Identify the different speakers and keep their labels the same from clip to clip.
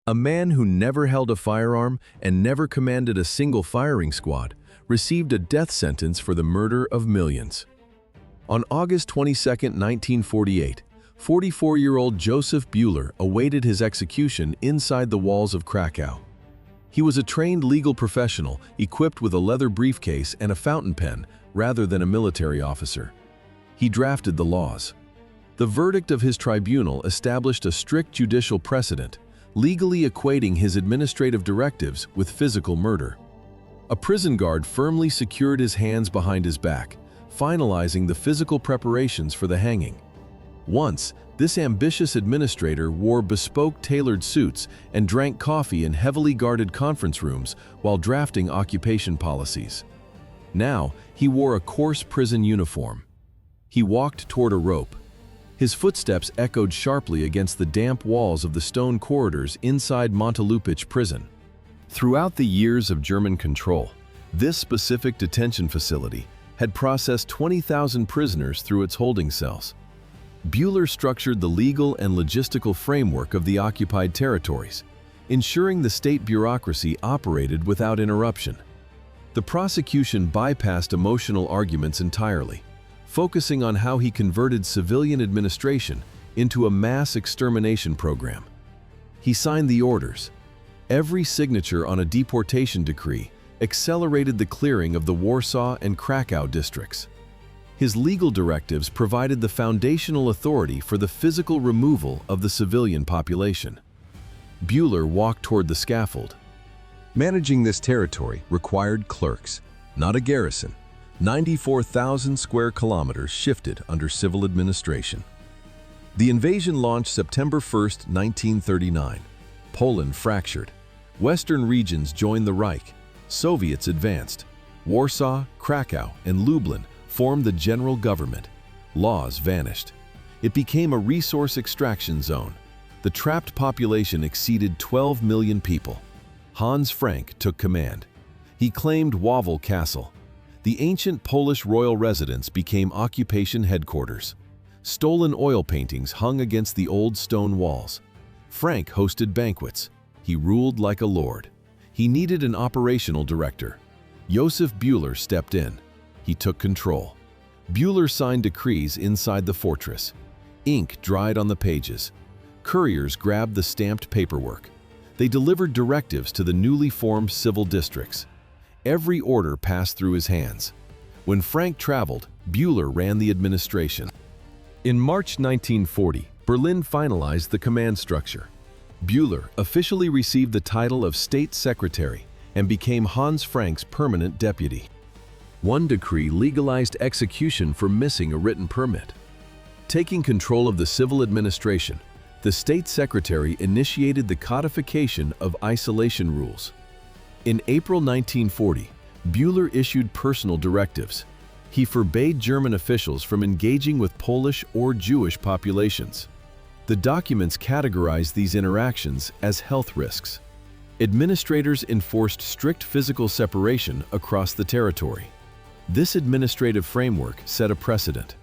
Speaker 1: A man who never held a firearm and never commanded a single firing squad received a death sentence for the murder of millions. On August 22, 1948, 44-year-old Josef Bühler awaited his execution inside the walls of Krakow. He was a trained legal professional equipped with a leather briefcase and a fountain pen rather than a military officer. He drafted the laws. The verdict of his tribunal established a strict judicial precedent, legally equating his administrative directives with physical murder. A prison guard firmly secured his hands behind his back, finalizing the physical preparations for the hanging. Once, this ambitious administrator wore bespoke tailored suits and drank coffee in heavily guarded conference rooms while drafting occupation policies. Now, he wore a coarse prison uniform. He walked toward a rope. His footsteps echoed sharply against the damp walls of the stone corridors inside Montelupich prison. Throughout the years of German control, this specific detention facility had processed 20,000 prisoners through its holding cells. Bühler structured the legal and logistical framework of the occupied territories, ensuring the state bureaucracy operated without interruption. The prosecution bypassed emotional arguments entirely, focusing on how he converted civilian administration into a mass extermination program. He signed the orders. Every signature on a deportation decree accelerated the clearing of the Warsaw and Krakow districts. His legal directives provided the foundational authority for the physical removal of the civilian population. Bühler walked toward the scaffold.
Speaker 2: Managing this territory required clerks, not a garrison. 94,000 square kilometers shifted under civil administration. The invasion launched September 1, 1939. Poland fractured. Western regions joined the Reich. Soviets advanced. Warsaw, Krakow, and Lublin formed the general government. Laws vanished. It became a resource extraction zone. The trapped population exceeded 12 million people. Hans Frank took command. He claimed Wawel Castle. The ancient Polish royal residence became occupation headquarters. Stolen oil paintings hung against the old stone walls. Frank hosted banquets. He ruled like a lord. He needed an operational director. Josef Bühler stepped in. He took control. Bühler signed decrees inside the fortress. Ink dried on the pages. Couriers grabbed the stamped paperwork. They delivered directives to the newly formed civil districts. Every order passed through his hands. When Frank traveled, Bühler ran the administration. In March 1940, Berlin finalized the command structure. Bühler officially received the title of State Secretary and became Hans Frank's permanent deputy. One decree legalized execution for missing a written permit. Taking control of the civil administration, the State Secretary initiated the codification of isolation rules. In April 1940, Bühler issued personal directives. He forbade German officials from engaging with Polish or Jewish populations. The documents categorized these interactions as health risks. Administrators enforced strict physical separation across the territory. This administrative framework set a precedent.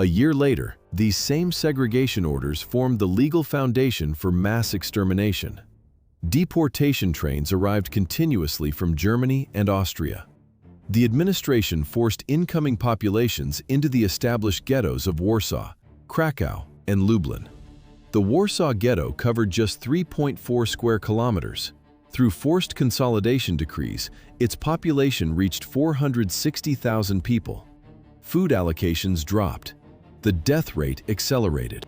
Speaker 2: A year later, these same segregation orders formed the legal foundation for mass extermination. Deportation trains arrived continuously from Germany and Austria. The administration forced incoming populations into the established ghettos of Warsaw, Krakow, and Lublin. The Warsaw Ghetto covered just 3.4 square kilometers. Through forced consolidation decrees, its population reached 460,000 people. Food allocations dropped. The death rate accelerated.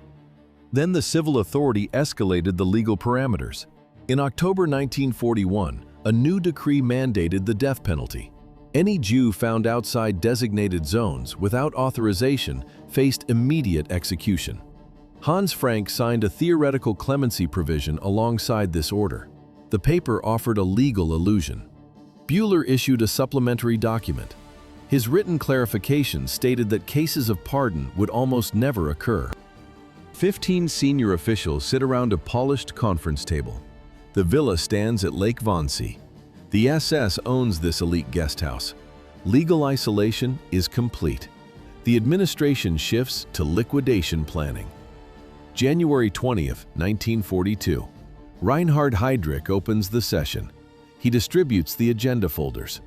Speaker 2: Then the civil authority escalated the legal parameters. In October 1941, a new decree mandated the death penalty. Any Jew found outside designated zones without authorization faced immediate execution. Hans Frank signed a theoretical clemency provision alongside this order. The paper offered a legal illusion. Bühler issued a supplementary document. His written clarification stated that cases of pardon would almost never occur. 15 senior officials sit around a polished conference table. The villa stands at Lake Wannsee. The SS owns this elite guest house. Legal isolation is complete. The administration shifts to liquidation planning. January 20th, 1942.
Speaker 1: Reinhard Heydrich opens the session. He distributes the agenda folders.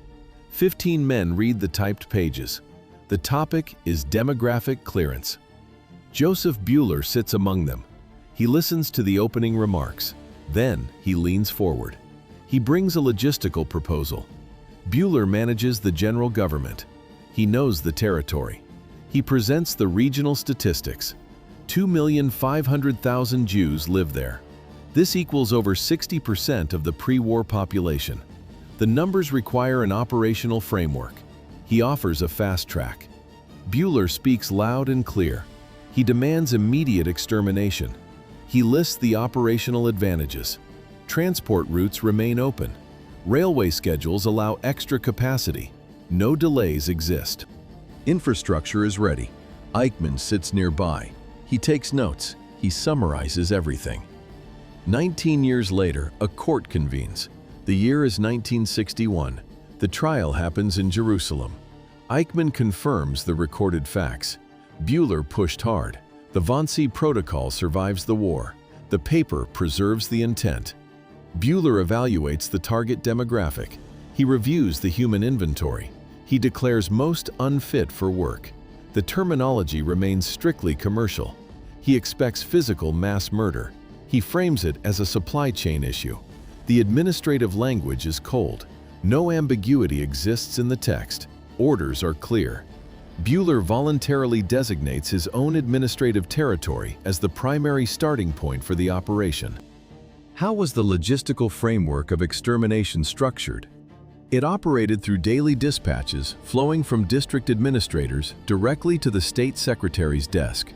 Speaker 1: 15 men read the typed pages. The topic is demographic clearance. Josef Bühler sits among them. He listens to the opening remarks. Then he leans forward. He brings a logistical proposal. Bühler manages the general government. He knows the territory. He presents the regional statistics. 2,500,000 Jews live there. This equals over 60% of the pre-war population. The numbers require an operational framework. He offers a fast track. Bühler speaks loud and clear. He demands immediate extermination. He lists the operational advantages. Transport routes remain open. Railway schedules allow extra capacity. No delays exist. Infrastructure is ready. Eichmann sits nearby. He takes notes. He summarizes everything. 19 years later, a court convenes. The year is 1961. The trial happens in Jerusalem. Eichmann confirms the recorded facts. Bühler pushed hard. The Wannsee Protocol survives the war. The paper preserves the intent. Bühler evaluates the target demographic. He reviews the human inventory. He declares most unfit for work. The terminology remains strictly commercial. He expects physical mass murder. He frames it as a supply chain issue. The administrative language is cold. No ambiguity exists in the text. Orders are clear. Bühler voluntarily designates his own administrative territory as the primary starting point for the operation. How was the logistical framework of extermination structured? It operated through daily dispatches flowing from district administrators directly to the state secretary's desk.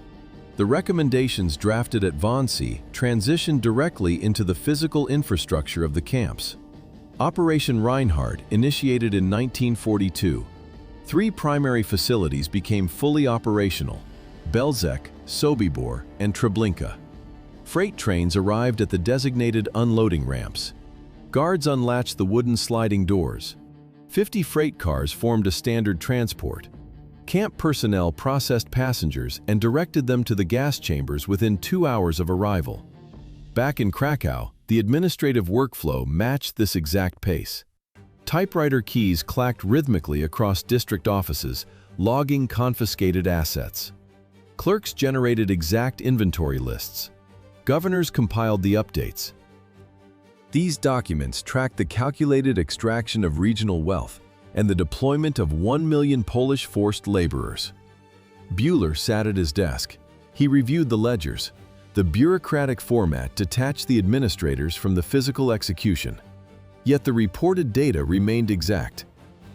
Speaker 1: The recommendations drafted at Wannsee transitioned directly into the physical infrastructure of the camps. Operation Reinhard, initiated in 1942. 3 primary facilities became fully operational: Belzec, Sobibor, and Treblinka. Freight trains arrived at the designated unloading ramps. Guards unlatched the wooden sliding doors. 50 freight cars formed a standard transport. Camp personnel processed passengers and directed them to the gas chambers within 2 hours of arrival. Back in Krakow, the administrative workflow matched this exact pace. Typewriter keys clacked rhythmically across district offices, logging confiscated assets. Clerks generated exact inventory lists. Governors compiled the updates. These documents tracked the calculated extraction of regional wealth and the deployment of 1 million Polish forced laborers. Bühler sat at his desk. He reviewed the ledgers. The bureaucratic format detached the administrators from the physical execution. Yet the reported data remained exact.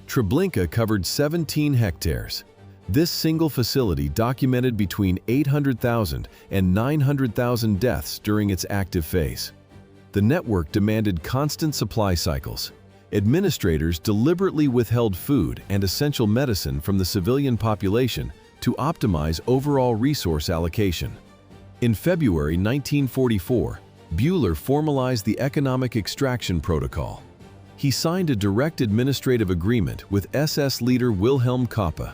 Speaker 1: Treblinka covered 17 hectares. This single facility documented between 800,000 and 900,000 deaths during its active phase. The network demanded constant supply cycles. Administrators deliberately withheld food and essential medicine from the civilian population to optimize overall resource allocation. In February 1944, Bühler formalized the Economic Extraction Protocol. He signed a direct administrative agreement with SS leader Wilhelm Koppa.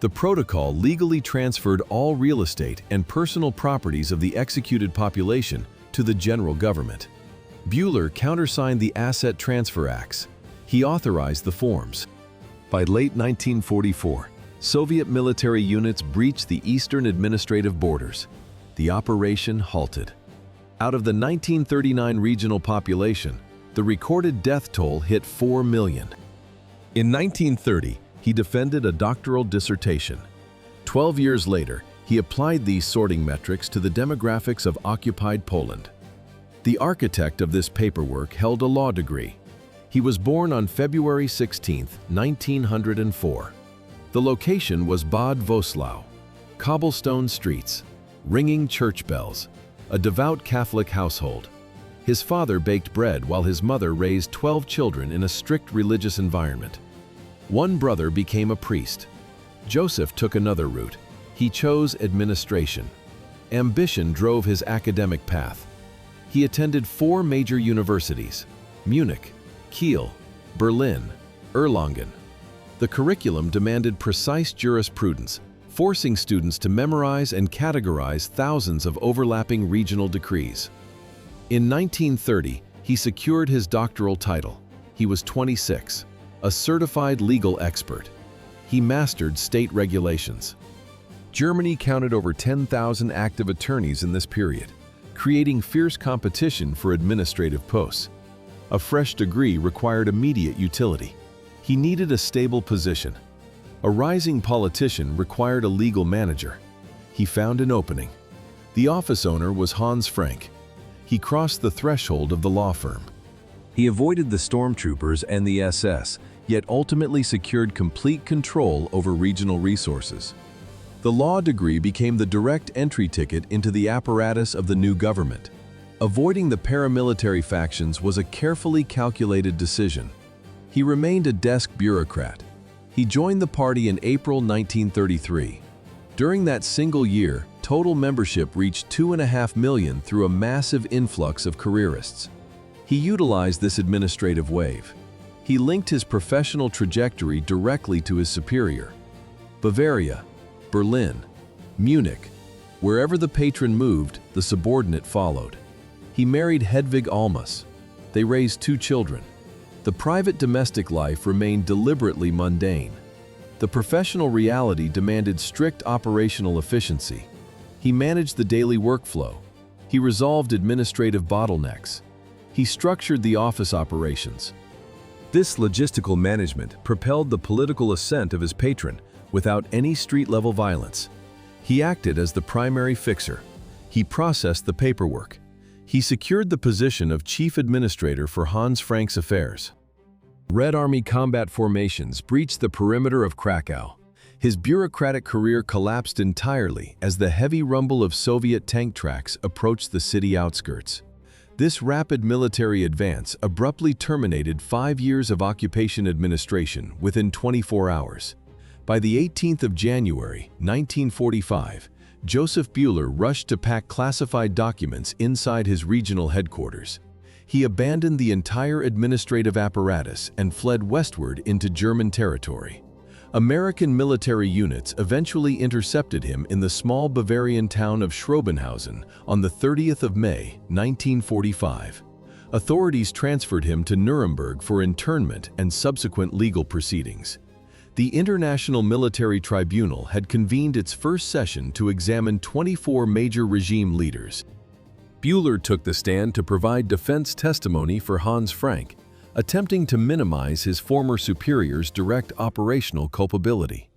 Speaker 1: The protocol legally transferred all real estate and personal properties of the executed population to the general government. Bühler countersigned the Asset Transfer Acts. He authorized the forms. By late 1944, Soviet military units breached the eastern administrative borders. The operation halted. Out of the 1939 regional population, the recorded death toll hit 4 million. In 1930, he defended a doctoral dissertation. 12 years later, he applied these sorting metrics to the demographics of occupied Poland. The architect of this paperwork held a law degree. He was born on February 16, 1904. The location was Bad Voslau, cobblestone streets, ringing church bells, a devout Catholic household. His father baked bread while his mother raised 12 children in a strict religious environment. One brother became a priest. Joseph took another route. He chose administration. Ambition drove his academic path. He attended 4 major universities: Munich, Kiel, Berlin, Erlangen. The curriculum demanded precise jurisprudence, forcing students to memorize and categorize thousands of overlapping regional decrees. In 1930, he secured his doctoral title. He was 26, a certified legal expert. He mastered state regulations. Germany counted over 10,000 active attorneys in this period, creating fierce competition for administrative posts. A fresh degree required immediate utility. He needed a stable position. A rising politician required a legal manager. He found an opening. The office owner was Hans Frank. He crossed the threshold of the law firm.
Speaker 2: He avoided the stormtroopers and the SS, yet ultimately secured complete control over regional resources. The law degree became the direct entry ticket into the apparatus of the new government. Avoiding the paramilitary factions was a carefully calculated decision. He remained a desk bureaucrat. He joined the party in April 1933. During that single year, total membership reached 2.5 million through a massive influx of careerists. He utilized this administrative wave. He linked his professional trajectory directly to his superior. Bavaria, Berlin, Munich, wherever the patron moved, the subordinate followed. He married Hedwig Almas. They raised 2 children. The private domestic life remained deliberately mundane. The professional reality demanded strict operational efficiency. He managed the daily workflow. He resolved administrative bottlenecks. He structured the office operations. This logistical management propelled the political ascent of his patron without any street-level violence. He acted as the primary fixer. He processed the paperwork. He secured the position of chief administrator for Hans Frank's affairs. Red Army combat formations breached the perimeter of Krakow. His bureaucratic career collapsed entirely as the heavy rumble of Soviet tank tracks approached the city outskirts. This rapid military advance abruptly terminated 5 years of occupation administration within 24 hours. By the 18th of January, 1945, Josef Bühler rushed to pack classified documents inside his regional headquarters. He abandoned the entire administrative apparatus and fled westward into German territory. American military units eventually intercepted him in the small Bavarian town of Schrobenhausen on the 30th of May, 1945. Authorities transferred him to Nuremberg for internment and subsequent legal proceedings. The International Military Tribunal had convened its first session to examine 24 major regime leaders. Bühler took the stand to provide defense testimony for Hans Frank, attempting to minimize his former superior's direct operational culpability.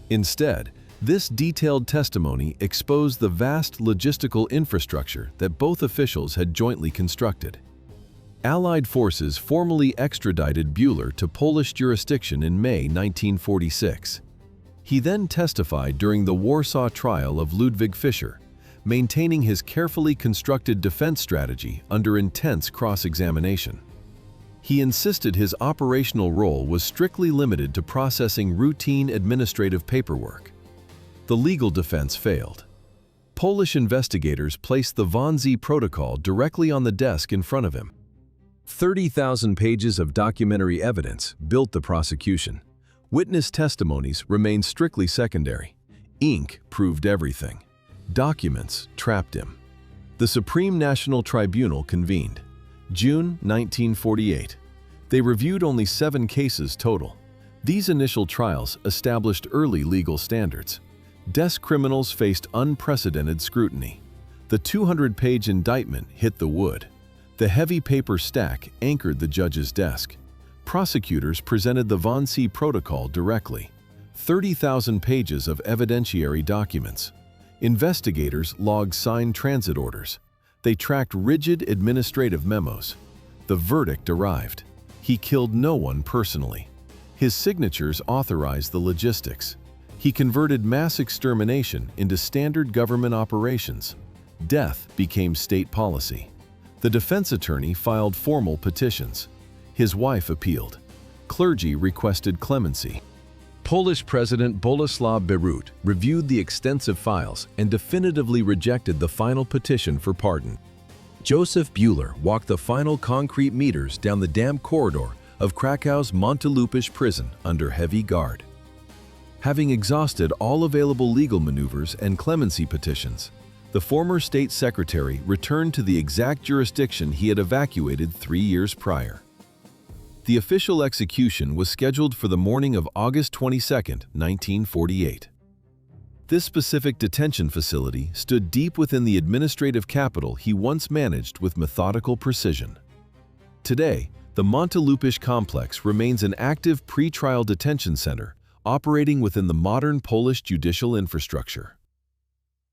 Speaker 2: Instead, this detailed testimony exposed the vast logistical infrastructure that both officials had jointly constructed. Allied forces formally extradited Bühler to Polish jurisdiction in May 1946. He then testified during the Warsaw trial of Ludwig Fischer, maintaining his carefully constructed defense strategy under intense cross-examination. He insisted his operational role was strictly limited to processing routine administrative paperwork. The legal defense failed. Polish investigators placed the Wannsee Protocol directly on the desk in front of him. 30,000 pages of documentary evidence built the prosecution. Witness testimonies remained strictly secondary. Ink proved everything. Documents trapped him. The Supreme National Tribunal convened. June 1948. They reviewed only 7 cases total. These initial trials established early legal standards. Desk criminals faced unprecedented scrutiny. The 200-page indictment hit the wood. The heavy paper stack anchored the judge's desk. Prosecutors presented the Wannsee Protocol directly. 30,000 pages of evidentiary documents. Investigators logged signed transit orders. They tracked rigid administrative memos. The verdict arrived. He killed no one personally. His signatures authorized the logistics. He converted mass extermination into standard government operations. Death became state policy. The defense attorney filed formal petitions. His wife appealed. Clergy requested clemency. Polish President Bolesław Bierut reviewed the extensive files and definitively rejected the final petition for pardon. Josef Bühler walked the final concrete meters down the damp corridor of Krakow's Montelupisch prison under heavy guard. Having exhausted all available legal maneuvers and clemency petitions, The former state secretary returned to the exact jurisdiction he had evacuated 3 years prior. The official execution was scheduled for the morning of August 22, 1948. This specific detention facility stood deep within the administrative capital he once managed with methodical precision. Today, the Montelupish complex remains an active pre-trial detention center operating within the modern Polish judicial infrastructure.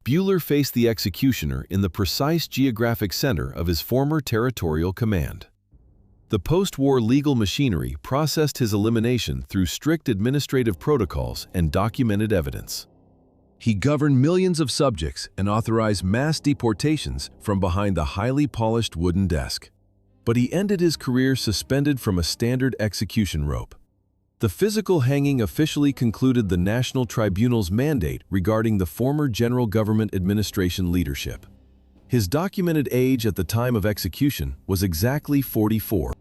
Speaker 2: Bühler faced the executioner in the precise geographic center of his former territorial command. The post-war legal machinery processed his elimination through strict administrative protocols and documented evidence. He governed millions of subjects and authorized mass deportations from behind the highly polished wooden desk. But he ended his career suspended from a standard execution rope. The physical hanging officially concluded the National Tribunal's mandate regarding the former General Government Administration leadership. His documented age at the time of execution was exactly 44.